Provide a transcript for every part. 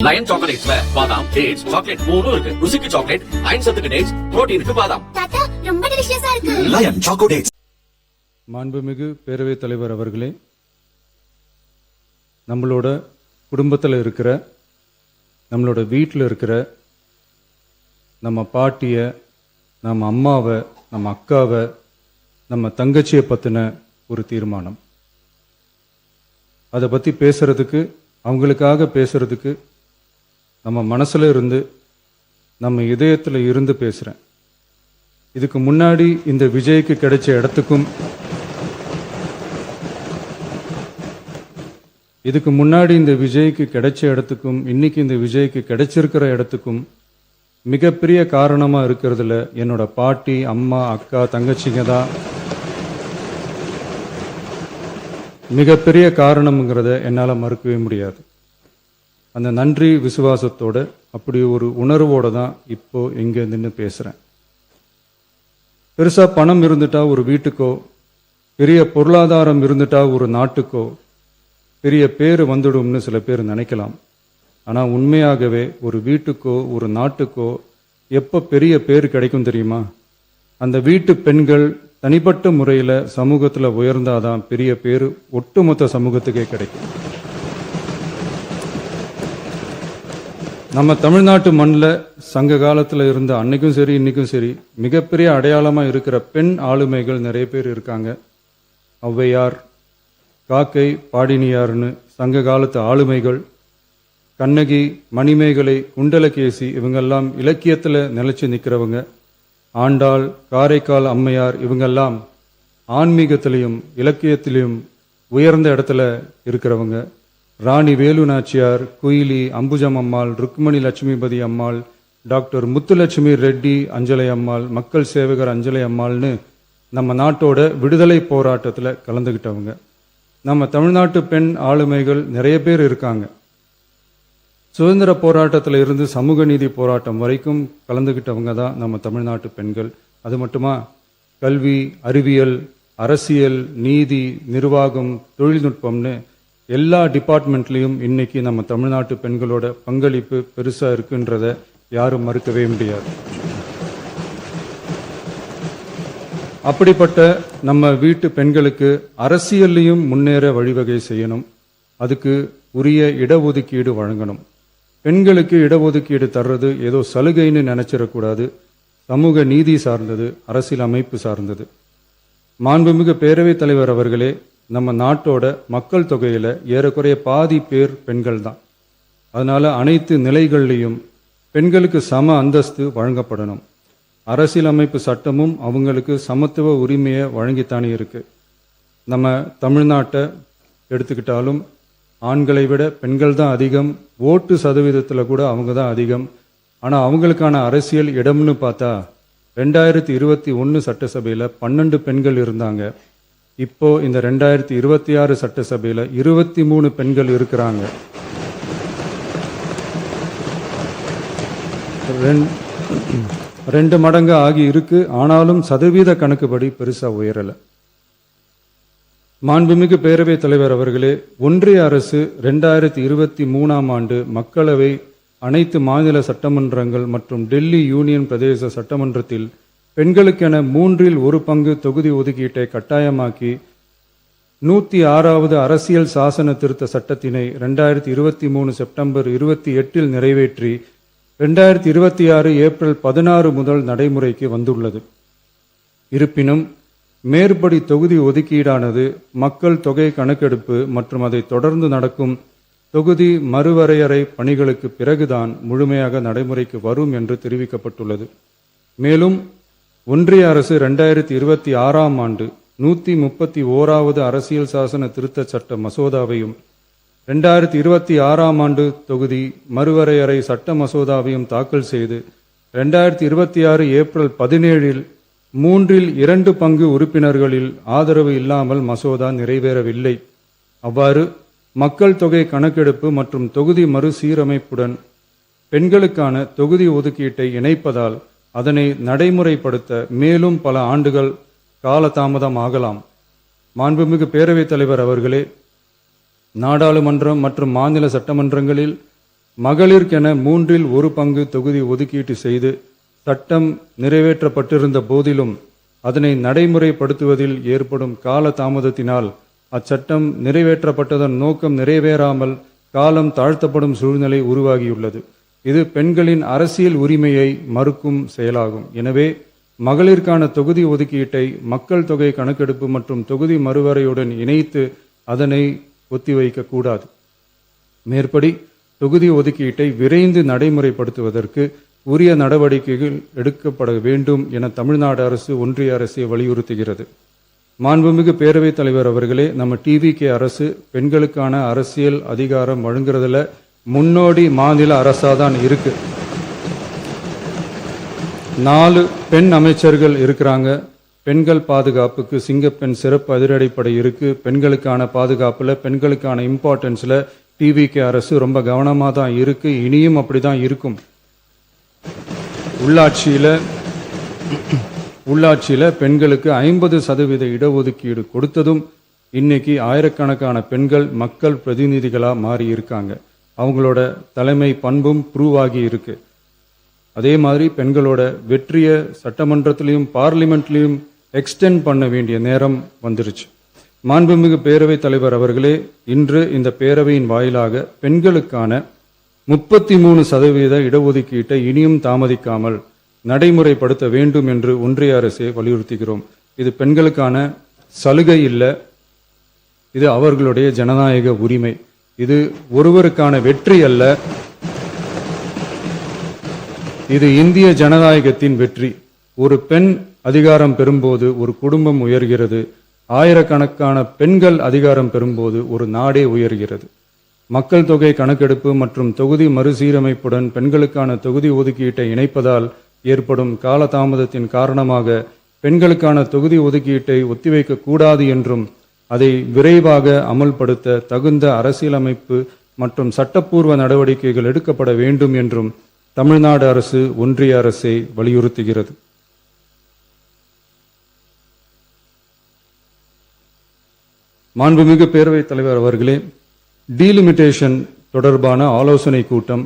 Line சாக்லேட்ஸ்ல பாதாம், dates, chocolate மூணும் இருக்கு. ருசிக்கு சாக்லேட், அயன் சத்துக்கு டேட்ஸ், புரோட்டீனுக்கு பாதாம். தாத்தா ரொம்ப டெலிஷியஸா இருக்கு. Lion choco dates. மாண்புமிகு பேரவைத் தலைவர் அவர்களே, நம்மளோட குடும்பத்தில் இருக்கிற, நம்மளோட வீட்டில் இருக்கிற நம்ம பாட்டியை, நம்ம அம்மாவை, நம்ம அக்காவை, நம்ம தங்கச்சியை பற்றின ஒரு தீர்மானம். அதை பற்றி பேசுறதுக்கு, அவங்களுக்காக பேசுறதுக்கு நம்ம மனசில் இருந்து, நம்ம இதயத்தில் இருந்து பேசுகிறேன். இதுக்கு முன்னாடி இந்த விஜய்க்கு கிடைச்ச இடத்துக்கும், இதுக்கு முன்னாடி இந்த விஜய்க்கு கிடைச்ச இடத்துக்கும், இன்னைக்கு இந்த விஜய்க்கு கிடைச்சிருக்கிற இடத்துக்கும் மிகப்பெரிய காரணமாக இருக்கிறதுல என்னோட பாட்டி, அம்மா, அக்கா, தங்கச்சிங்க தான் மிகப்பெரிய காரணம்ங்கிறத என்னால் மறுக்கவே முடியாது. அந்த நன்றி விசுவாசத்தோட, அப்படி ஒரு உணர்வோட தான் இப்போ இங்கே நின்று பேசுகிறேன். பெருசாக பணம் இருந்துட்டா ஒரு வீட்டுக்கோ, பெரிய பொருளாதாரம் இருந்துட்டா ஒரு நாட்டுக்கோ பெரிய பேர் வந்துடும்னு சில பேர் நினைக்கலாம். ஆனால் உண்மையாகவே ஒரு வீட்டுக்கோ ஒரு நாட்டுக்கோ எப்போ பெரிய பேர் கிடைக்கும் தெரியுமா? அந்த வீட்டு பெண்கள் தனிப்பட்ட முறையில் சமூகத்தில் உயர்ந்தாதான் பெரிய பேர் ஒட்டுமொத்த சமூகத்துக்கே கிடைக்கும். நம்ம தமிழ்நாட்டு மண்ணில் சங்க காலத்தில் இருந்த அன்னைக்கும் சரி இன்னைக்கும் சரி மிகப்பெரிய அடையாளமாக இருக்கிற பெண் ஆளுமைகள் நிறைய பேர் இருக்காங்க. ஔவையார், காக்கை, பாடினியார்னு சங்க காலத்து ஆளுமைகள், கண்ணகி, மணிமேகலை, குண்டலகேசி, இவங்கெல்லாம் இலக்கியத்தில் நிலைச்சு நிற்கிறவங்க. ஆண்டாள், காரைக்கால் அம்மையார், இவங்கெல்லாம் ஆன்மீகத்திலையும் இலக்கியத்திலையும் உயர்ந்த இடத்துல இருக்கிறவங்க. ராணி வேலு நாச்சியார், குயிலி, அம்புஜம் அம்மாள், ருக்மணி லட்சுமிபதி அம்மாள், டாக்டர் முத்துலட்சுமி ரெட்டி அஞ்சலை அம்மாள், மக்கள் சேவகர் அஞ்சலை அம்மாள்னு நம்ம நாட்டோட விடுதலை போராட்டத்தில் கலந்துக்கிட்டவங்க. நம்ம தமிழ்நாட்டு பெண் ஆளுமைகள் நிறைய பேர் இருக்காங்க. சுதந்திர போராட்டத்தில் இருந்து சமூக நீதி போராட்டம் வரைக்கும் கலந்துக்கிட்டவங்க தான் நம்ம தமிழ்நாட்டு பெண்கள். அது மட்டுமா, கல்வி, அறிவியல், அரசியல், நீதி, நிர்வாகம், தொழில்நுட்பம்னு எல்லா டிபார்ட்மெண்ட்லேயும் இன்னைக்கு நம்ம தமிழ்நாட்டு பெண்களோட பங்களிப்பு பெருசாக இருக்குன்றத யாரும் மறுக்கவே முடியாது. அப்படிப்பட்ட நம்ம வீட்டு பெண்களுக்கு அரசியல்லையும் முன்னேற வழிவகை செய்யணும். அதுக்கு உரிய இடஒதுக்கீடு வழங்கணும். பெண்களுக்கு இடஒதுக்கீடு தர்றது ஏதோ சலுகைன்னு நினைச்சிடக்கூடாது. சமூக நீதி சார்ந்தது, அரசியல் அமைப்பு சார்ந்தது. மாண்புமிகு பேரவைத் தலைவர் அவர்களே, நம்ம நாட்டோட மக்கள் தொகையில் ஏறக்குறைய பாதி பேர் பெண்கள் தான். அதனால அனைத்து நிலைகள்லையும் பெண்களுக்கு சம அந்தஸ்து வழங்கப்படணும். அரசியலமைப்பு சட்டமும் அவங்களுக்கு சமத்துவ உரிமையை வழங்கித்தானே இருக்கு. நம்ம தமிழ்நாட்டை எடுத்துக்கிட்டாலும் ஆண்களை விட பெண்கள் தான் அதிகம். ஓட்டு சதவீதத்தில் கூட அவங்க தான் அதிகம். ஆனால் அவங்களுக்கான அரசியல் இடம்னு பார்த்தா 2021 சட்டசபையில் 12 பெண்கள் இருந்தாங்க. இப்போ இந்த 2026 சட்டசபையில் 23 பெண்கள் இருக்கிறாங்க. ரெண்டு மடங்கு ஆகி இருக்கு. ஆனாலும் சதவீத கணக்குப்படி பெருசா உயரல. மாண்புமிகு பேரவைத் தலைவர் அவர்களே, ஒன்றிய அரசு 2023 ஆண்டு மக்களவை, அனைத்து மாநில சட்டமன்றங்கள் மற்றும் டெல்லி யூனியன் பிரதேச சட்டமன்றத்தில் பெண்களுக்கென 1/3 பங்கு தொகுதி ஒதுக்கீட்டை கட்டாயமாக்கி 106வது அரசியல் சாசன திருத்த சட்டத்தினை 2023 செப்டம்பர் 28 நிறைவேற்றி 2026 ஏப்ரல் 16 முதல் நடைமுறைக்கு வந்துள்ளது. இருப்பினும் மேற்படி தொகுதி ஒதுக்கீடானது மக்கள் தொகை கணக்கெடுப்பு மற்றும் அதை தொடர்ந்து நடக்கும் தொகுதி மறுவரையறை பணிகளுக்கு பிறகுதான் முழுமையாக நடைமுறைக்கு வரும் என்று தெரிவிக்கப்பட்டுள்ளது. மேலும் ஒன்றிய அரசு 2026 ஆண்டு 131வது அரசியல் சாசன திருத்த சட்ட மசோதாவையும் 2026 ஆண்டு தொகுதி மறுவரையறை சட்ட மசோதாவையும் தாக்கல் செய்து 2026 ஏப்ரல் 17 2/3 பங்கு உறுப்பினர்களில் ஆதரவு இல்லாமல் மசோதா நிறைவேறவில்லை. அவ்வாறு மக்கள் தொகை கணக்கெடுப்பு மற்றும் தொகுதி மறுசீரமைப்புடன் பெண்களுக்கான தொகுதி ஒதுக்கீட்டை இணைப்பதால் அதனை நடைமுறைப்படுத்த மேலும் பல ஆண்டுகள் காலதாமதம் ஆகலாம். மாண்புமிகு பேரவைத் தலைவர் அவர்களே, நாடாளுமன்றம் மற்றும் மாநில சட்டமன்றங்களில் மகளிருக்கென 1/3 தொகுதி ஒதுக்கீட்டு செய்து சட்டம் நிறைவேற்றப்பட்டிருந்த போதிலும் அதனை நடைமுறைப்படுத்துவதில் ஏற்படும் கால தாமதத்தினால் அச்சட்டம் நிறைவேற்றப்பட்டதன் நோக்கம் நிறைவேறாமல் காலம் தாழ்த்தப்படும் சூழ்நிலை உருவாகியுள்ளது. இது பெண்களின் அரசியல் உரிமையை மறுக்கும் செயலாகும். எனவே மகளிருக்கான தொகுதி ஒதுக்கீட்டை மக்கள் தொகை கணக்கெடுப்பு மற்றும் தொகுதி மறுவரையுடன் இணைத்து அதனை ஒத்திவைக்க கூடாது. மேற்படி தொகுதி ஒதுக்கீட்டை விரைந்து நடைமுறைப்படுத்துவதற்கு உரிய நடவடிக்கைகள் எடுக்கப்பட வேண்டும் என தமிழ்நாடு அரசு ஒன்றிய அரசை வலியுறுத்துகிறது. மாண்புமிகு பேரவைத் தலைவர் அவர்களே, நம்ம டிவிகே அரசு பெண்களுக்கான அரசியல் அதிகாரம் வழங்குறதுல முன்னோடி மாநில அரசாதான் இருக்கு. 4 பெண் அமைச்சர்கள் இருக்கிறாங்க. பெண்கள் பாதுகாப்புக்கு சிங்கப்பெண் சிறப்பு அதிரடிப்படை இருக்கு. பெண்களுக்கான பாதுகாப்புல பெண்களுக்கான இம்பார்ட்டன்ஸ்ல டிவிகே அரசு ரொம்ப கவனமா தான் இருக்கு. இனியும் அப்படிதான் இருக்கும். உள்ளாட்சியில பெண்களுக்கு 50% இடஒதுக்கீடு கொடுத்ததும் இன்னைக்கு ஆயிரக்கணக்கான பெண்கள் மக்கள் பிரதிநிதிகளா மாறி இருக்காங்க. அவங்களோட தலைமை பண்பும் ப்ரூவ் ஆகி இருக்கு. அதே மாதிரி பெண்களோட வெற்றியை சட்டமன்றத்திலையும் பார்லிமெண்ட்லையும் எக்ஸ்டெண்ட் பண்ண வேண்டிய நேரம் வந்துருச்சு. மாண்புமிகு பேரவைத் தலைவர் அவர்களே, இன்று இந்த பேரவையின் வாயிலாக பெண்களுக்கான 33% இடஒதுக்கீட்டை இனியும் தாமதிக்காமல் நடைமுறைப்படுத்த வேண்டும் என்று ஒன்றிய அரசை வலியுறுத்துகிறோம். இது பெண்களுக்கான சலுகை இல்லை, இது அவர்களுடைய ஜனநாயக உரிமை. இது ஒருவருக்கான வெற்றி அல்ல, இது இந்திய ஜனநாயகத்தின் வெற்றி. ஒரு பெண் அதிகாரம் பெறும்போது ஒரு குடும்பம் உயர்கிறது. ஆயிரக்கணக்கான பெண்கள் அதிகாரம் பெறும்போது ஒரு நாடே உயர்கிறது. மக்கள் தொகை கணக்கெடுப்பு மற்றும் தொகுதி மறுசீரமைப்புடன் பெண்களுக்கான தொகுதி ஒதுக்கீட்டை இணைப்பதால் ஏற்படும் காலதாமதத்தின் காரணமாக பெண்களுக்கான தொகுதி ஒதுக்கீட்டை ஒத்திவைக்க கூடாது என்றும் அதை விரைவாக அமல்படுத்த தகுந்த அரசியலமைப்பு மற்றும் சட்டப்பூர்வ நடவடிக்கைகள் எடுக்கப்பட வேண்டும் என்றும் தமிழ்நாடு அரசு ஒன்றிய அரசை வலியுறுத்துகிறது. மாண்புமிகு பேரவைத் தலைவர் அவர்களே, டீலிமிட்டேஷன் தொடர்பான ஆலோசனை கூட்டம்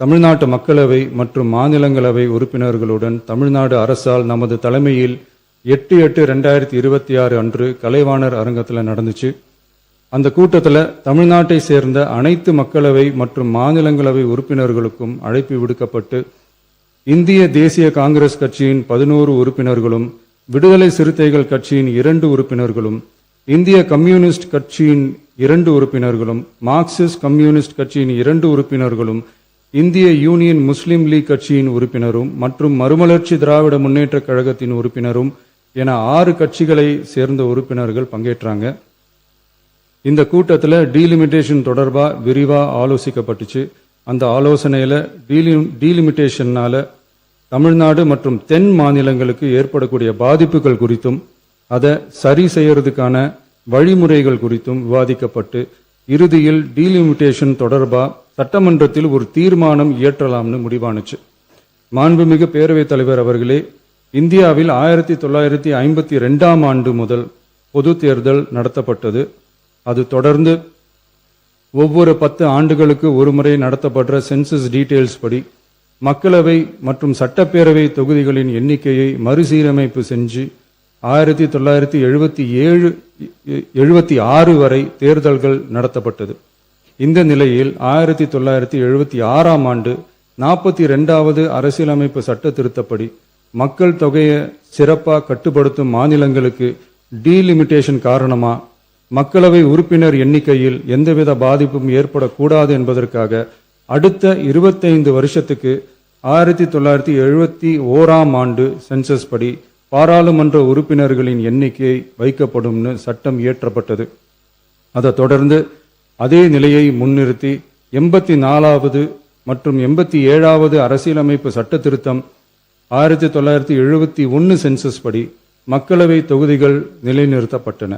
தமிழ்நாட்டு மக்களவை மற்றும் மாநிலங்களவை உறுப்பினர்களுடன் தமிழ்நாடு அரசால் நமது தலைமையில் 8/8/2026 அன்று கலைவாணர் அரங்கத்தில் நடந்துச்சு. அந்த கூட்டத்தில் தமிழ்நாட்டை சேர்ந்த அனைத்து மக்களவை மற்றும் மாநிலங்களவை உறுப்பினர்களுக்கும் அழைப்பு விடுக்கப்பட்டு இந்திய தேசிய காங்கிரஸ் கட்சியின் 11 உறுப்பினர்களும், விடுதலை சிறுத்தைகள் கட்சியின் 2 உறுப்பினர்களும், இந்திய கம்யூனிஸ்ட் கட்சியின் 2 உறுப்பினர்களும், மார்க்சிஸ்ட் கம்யூனிஸ்ட் கட்சியின் 2 உறுப்பினர்களும், இந்திய யூனியன் முஸ்லீம் லீக் கட்சியின் உறுப்பினரும் மற்றும் மறுமலர்ச்சி திராவிட முன்னேற்ற கழகத்தின் உறுப்பினரும் என 6 கட்சிகளை சேர்ந்த உறுப்பினர்கள் பங்கேற்றாங்க. இந்த கூட்டத்தில் டீலிமிட்டேஷன் தொடர்பாக விரிவாக ஆலோசிக்கப்பட்டுச்சு. அந்த ஆலோசனையில் டீலிமிட்டேஷனால தமிழ்நாடு மற்றும் தென் மாநிலங்களுக்கு ஏற்படக்கூடிய பாதிப்புகள் குறித்தும் அதை சரி செய்யறதுக்கான வழிமுறைகள் குறித்தும் விவாதிக்கப்பட்டு இறுதியில் டீலிமிட்டேஷன் தொடர்பாக சட்டமன்றத்தில் ஒரு தீர்மானம் இயற்றலாம்னு முடிவானுச்சு. மாண்புமிகு பேரவைத் தலைவர் அவர்களே, இந்தியாவில் 1952ஆம் ஆண்டு முதல் பொது தேர்தல் நடத்தப்பட்டது. அது தொடர்ந்து ஒவ்வொரு 10 ஆண்டுகளுக்கு ஒருமுறை நடத்தப்படுற சென்சஸ் டீடைல்ஸ் படி மக்களவை மற்றும் சட்டப்பேரவை தொகுதிகளின் எண்ணிக்கையை மறுசீரமைப்பு செஞ்சு 1976 வரை தேர்தல்கள் நடத்தப்பட்டது. இந்த நிலையில் 1976ஆம் ஆண்டு 42வது அரசியலமைப்பு சட்ட திருத்தப்படி மக்கள் தொகையை சிறப்பாக கட்டுப்படுத்தும் மாநிலங்களுக்கு டீலிமிட்டேஷன் காரணமா மக்களவை உறுப்பினர் எண்ணிக்கையில் எந்தவித பாதிப்பும் ஏற்படக்கூடாது என்பதற்காக அடுத்த 25 வருஷத்துக்கு 1971ஆம் ஆண்டு சென்சஸ் படி பாராளுமன்ற உறுப்பினர்களின் எண்ணிக்கை வைக்கப்படும்னு சட்டம் இயற்றப்பட்டது. அதை தொடர்ந்து அதே நிலையை முன்னிறுத்தி 84வது மற்றும் 87வது அரசியலமைப்பு சட்ட திருத்தம் 1971 சென்சஸ் படி மக்களவை தொகுதிகள் நிலைநிறுத்தப்பட்டன.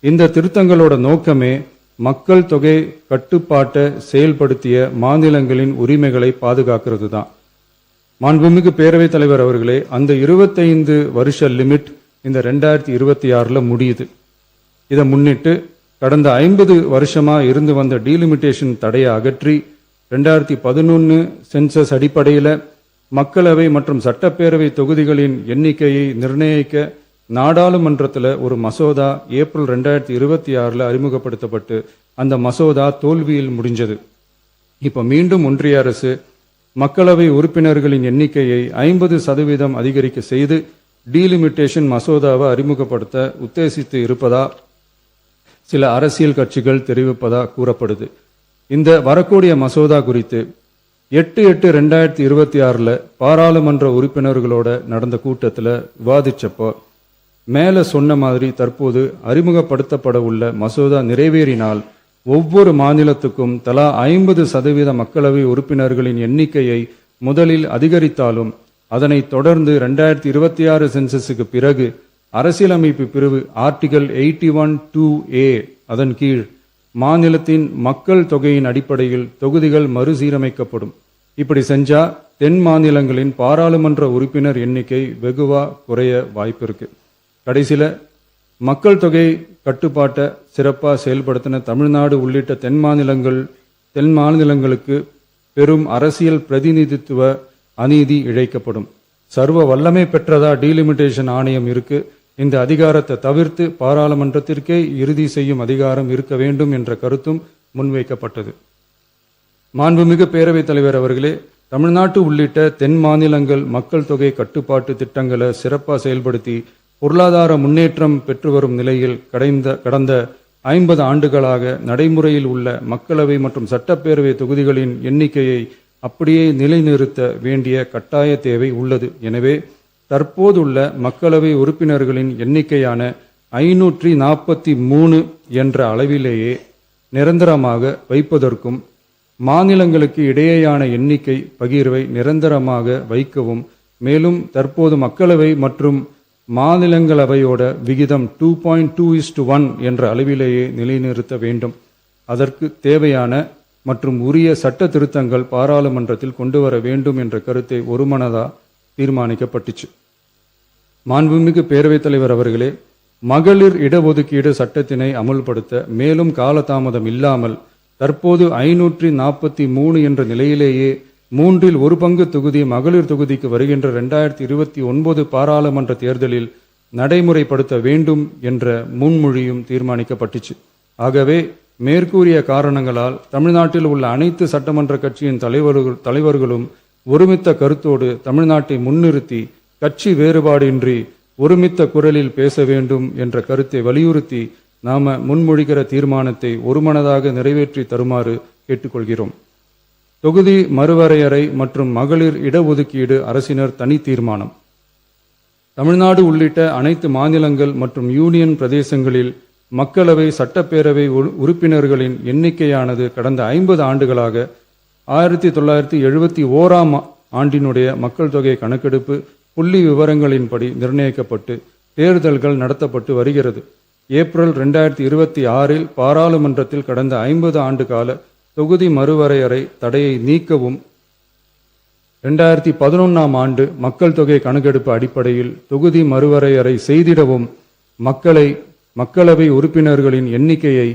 இந்த திருத்தங்களோட நோக்கமே மக்கள் தொகை கட்டுப்பாட்டை செயல்படுத்திய மாநிலங்களின் உரிமைகளை பாதுகாக்கிறது தான். மாண்புமிகு பேரவைத் தலைவர் அவர்களே, அந்த 25 வருஷ லிமிட் இந்த 2026 முடியுது. இதை முன்னிட்டு கடந்த 50 வருஷமா இருந்து வந்த டீலிமிட்டேஷன் தடையை அகற்றி 2011 சென்சஸ் அடிப்படையில் மக்களவை மற்றும் சட்டப்பேரவை தொகுதிகளின் எண்ணிக்கையை நிர்ணயிக்க நாடாளுமன்றத்தில் ஒரு மசோதா ஏப்ரல் 2026 அறிமுகப்படுத்தப்பட்டு அந்த மசோதா தோல்வியில் முடிஞ்சது. இப்போ மீண்டும் ஒன்றிய அரசு மக்களவை உறுப்பினர்களின் எண்ணிக்கையை 50% அதிகரிக்க செய்து டீலிமிட்டேஷன் மசோதாவை அறிமுகப்படுத்த உத்தேசித்து இருப்பதா சில அரசியல் கட்சிகள் தெரிவிப்பதா கூறப்படுது. இந்த வரக்கூடிய மசோதா குறித்து 8/8/2026 பாராளுமன்ற உறுப்பினர்களோட நடந்த கூட்டத்தில் விவாதிச்சப்போ மேலே சொன்ன மாதிரி தற்போது அறிமுகப்படுத்தப்பட உள்ள மசோதா நிறைவேறினால் ஒவ்வொரு மாநிலத்துக்கும் தலா 50% மக்களவை உறுப்பினர்களின் எண்ணிக்கையை முதலில் அதிகரித்தாலும் அதனைத் தொடர்ந்து 2026 சென்சஸுக்கு பிறகு அரசியலமைப்பு பிரிவு ஆர்டிகல் 81(2)A அதன் கீழ் மாநிலத்தின் மக்கள் தொகையின் அடிப்படையில் தொகுதிகள் மறுசீரமைக்கப்படும். இப்படி செஞ்சா தென் மாநிலங்களின் பாராளுமன்ற உறுப்பினர் எண்ணிக்கை வெகுவா குறைய வாய்ப்பு இருக்கு. கடைசியில மக்கள் தொகை கட்டுப்பாட்டை சிறப்பாக செயல்படுத்தின தமிழ்நாடு உள்ளிட்ட தென் மாநிலங்களுக்கு பெரும் அரசியல் பிரதிநிதித்துவ அநீதி இழைக்கப்படும். சர்வ வல்லமை பெற்றதா டீலிமிட்டேஷன் ஆணையம் இருக்கு. இந்த அதிகாரத்தை தவிர்த்து பாராளுமன்றத்திற்கே இறுதி செய்யும் அதிகாரம் இருக்க வேண்டும் என்ற கருத்தும் முன்வைக்கப்பட்டது. மாண்புமிகு பேரவைத் தலைவர் அவர்களே, தமிழ்நாட்டு உள்ளிட்ட தென் மாநிலங்கள் மக்கள் தொகை கட்டுப்பாட்டு திட்டங்களை சிறப்பாக செயல்படுத்தி பொருளாதார முன்னேற்றம் பெற்று வரும் நிலையில் கடந்த 50 ஆண்டுகளாக நடைமுறையில் உள்ள மக்களவை மற்றும் சட்டப்பேரவை தொகுதிகளின் எண்ணிக்கையை அப்படியே நிலைநிறுத்த வேண்டிய கட்டாய தேவை உள்ளது. எனவே தற்போதுள்ள மக்களவை உறுப்பினர்களின் எண்ணிக்கையான 543 என்ற அளவிலேயே நிரந்தரமாக வைப்பதற்கும் மாநிலங்களுக்கு இடையேயான எண்ணிக்கை பகிர்வை நிரந்தரமாக வைக்கவும், மேலும் தற்போது மக்களவை மற்றும் மாநிலங்களவையோட விகிதம் 2.2:1 என்ற அளவிலேயே நிலைநிறுத்த வேண்டும். அதற்கு தேவையான மற்றும் உரிய சட்ட திருத்தங்கள் பாராளுமன்றத்தில் கொண்டு வர வேண்டும் என்ற கருத்தை ஒருமனதா தீர்மானிக்கப்பட்டுச்சு. மாண்புமிகு பேரவைத் தலைவர் அவர்களே, மகளிர் இடஒதுக்கீடு சட்டத்தினை அமுல்படுத்த மேலும் காலதாமதம் இல்லாமல் தற்போது 543 என்ற நிலையிலேயே 1/3 தொகுதி மகளிர் தொகுதிக்கு வருகின்ற 2029 பாராளுமன்ற தேர்தலில் நடைமுறைப்படுத்த வேண்டும் என்ற முன்மொழியும் தீர்மானிக்கப்பட்டுச்சு. ஆகவே மேற்கூறிய காரணங்களால் தமிழ்நாட்டில் உள்ள அனைத்து சட்டமன்ற கட்சியின் தலைவர்களும் ஒருமித்த கருத்தோடு தமிழ்நாட்டை முன்னிறுத்தி கட்சி வேறுபாடின்றி ஒருமித்த குரலில் பேச வேண்டும் என்ற கருத்தை வலியுறுத்தி நாம முன்மொழிகிற தீர்மானத்தை ஒருமனதாக நிறைவேற்றி தருமாறு கேட்டுக்கொள்கிறோம். தொகுதி மறுவரையறை மற்றும் மகளிர் இடஒதுக்கீடு அரசினர் தனி தீர்மானம். தமிழ்நாடு உள்ளிட்ட அனைத்து மாநிலங்கள் மற்றும் யூனியன் பிரதேசங்களில் மக்களவை சட்டப்பேரவை உறுப்பினர்களின் எண்ணிக்கையானது கடந்த 50 ஆண்டுகளாக 1971ஆம் ஆண்டினுடைய மக்கள் தொகை கணக்கெடுப்பு புள்ளி விவரங்களின்படி நிர்ணயிக்கப்பட்டு தேர்தல்கள் நடத்தப்பட்டு வருகிறது. ஏப்ரல் 2026 பாராளுமன்றத்தில் கடந்த 50 ஆண்டு கால தொகுதி மறுவரையறை தடையை நீக்கவும் 2011ஆம் ஆண்டு மக்கள் தொகை கணக்கெடுப்பு அடிப்படையில் தொகுதி மறுவரையறை செய்திடவும் மக்களவை உறுப்பினர்களின் எண்ணிக்கையை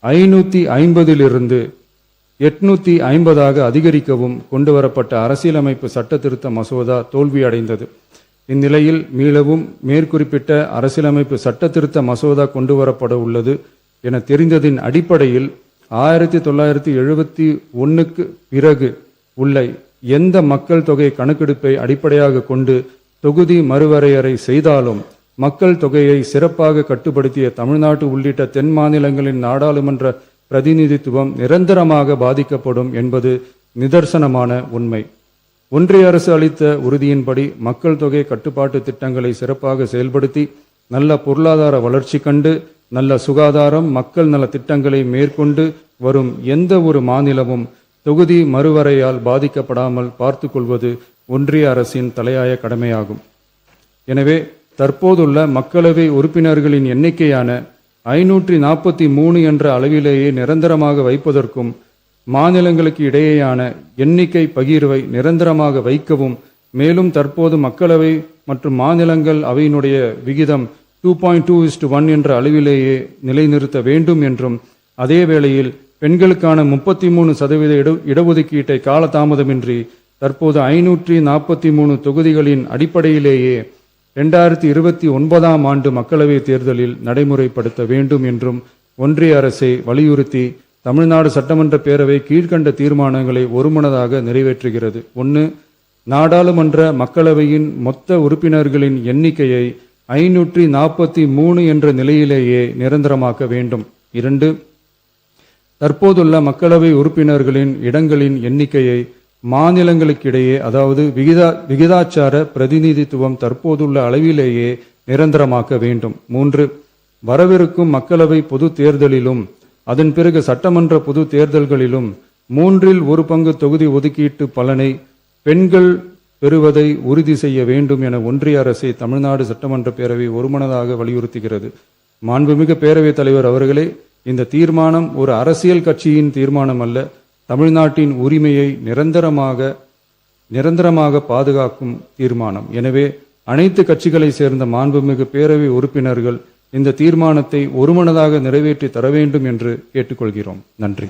550 850 அதிகரிக்கவும் கொண்டுவரப்பட்ட அரசியலமைப்பு சட்ட திருத்த மசோதா தோல்வியடைந்தது. இந்நிலையில் மீளவும் மேற்குறிப்பிட்ட அரசியலமைப்பு சட்ட திருத்த மசோதா கொண்டுவரப்பட உள்ளது என தெரிந்ததின் அடிப்படையில் 1971க்கு பிறகு உள்ள எந்த மக்கள் தொகை கணக்கெடுப்பை அடிப்படையாக கொண்டு தொகுதி மறுவரையறை செய்தாலும் மக்கள் தொகையை சிறப்பாக கட்டுப்படுத்திய தமிழ்நாடு உள்ளிட்ட தென் மாநிலங்களின் நாடாளுமன்ற பிரதிநிதித்துவம் நிரந்தரமாக பாதிக்கப்படும் என்பது நிதர்சனமான உண்மை. ஒன்றிய அரசு அளித்த உறுதியின்படி மக்கள் தொகை கட்டுப்பாட்டு திட்டங்களை சிறப்பாக செயல்படுத்தி நல்ல பொருளாதார வளர்ச்சி கண்டு நல்ல சுகாதாரம் மக்கள் நல திட்டங்களை மேற்கொண்டு வரும் எந்த ஒரு மாநிலமும் தொகுதி மறுவரையால் பாதிக்கப்படாமல் பார்த்து கொள்வது ஒன்றிய அரசின் தலையாய கடமையாகும். எனவே தற்போதுள்ள மக்களவை உறுப்பினர்களின் எண்ணிக்கையான 543 என்ற அளவிலேயே நிரந்தரமாக வைப்பதற்கும் மாநிலங்களுக்கு இடையேயான எண்ணிக்கை பகிர்வை நிரந்தரமாக வைக்கவும், மேலும் தற்போது மக்களவை மற்றும் மாநிலங்கள் அவையினுடைய விகிதம் 2.2:1 என்ற அளவிலேயே நிலைநிறுத்த வேண்டும் என்றும், அதே வேளையில் பெண்களுக்கான 33% இடஒதுக்கீட்டை காலதாமதமின்றி தற்போது 543 தொகுதிகளின் அடிப்படையிலேயே 2029ஆம் ஆண்டு மக்களவைத் தேர்தலில் நடைமுறைப்படுத்த வேண்டும் என்றும் ஒன்றிய அரசை வலியுறுத்தி தமிழ்நாடு சட்டமன்ற பேரவை கீழ்க்கண்ட தீர்மானங்களை ஒருமனதாக நிறைவேற்றுகிறது. 1. நாடாளுமன்ற மக்களவையின் மொத்த உறுப்பினர்களின் எண்ணிக்கையை 543 என்ற நிலையிலேயே நிரந்தரமாக்க வேண்டும். 2. தற்போதுள்ள மக்களவை உறுப்பினர்களின் இடங்களின் எண்ணிக்கையை மாநிலங்களுக்கிடையே, அதாவது விகிதாச்சார பிரதிநிதித்துவம் தற்போதுள்ள அளவிலேயே நிரந்தரமாக்க வேண்டும். 3. வரவிருக்கும் மக்களவை பொது தேர்தலிலும் அதன் பிறகு சட்டமன்ற பொது தேர்தல்களிலும் 1/3 தொகுதி ஒதுக்கீட்டு பலனை பெண்கள் பெறுவதை உறுதி செய்ய வேண்டும் என ஒன்றிய அரசை தமிழ்நாடு சட்டமன்ற பேரவை ஒருமனதாக வலியுறுத்துகிறது. மாண்புமிகு பேரவைத் தலைவர் அவர்களே, இந்த தீர்மானம் ஒரு அரசியல் கட்சியின் தீர்மானம் அல்ல, தமிழ்நாட்டின் உரிமையை நிரந்தரமாக பாதுகாக்கும் தீர்மானம். எனவே அனைத்து கட்சிகளை சேர்ந்த மாண்புமிகு பேரவை உறுப்பினர்கள் இந்த தீர்மானத்தை ஒருமனதாக நிறைவேற்றி தர வேண்டும் என்று கேட்டுக்கொள்கிறோம். நன்றி.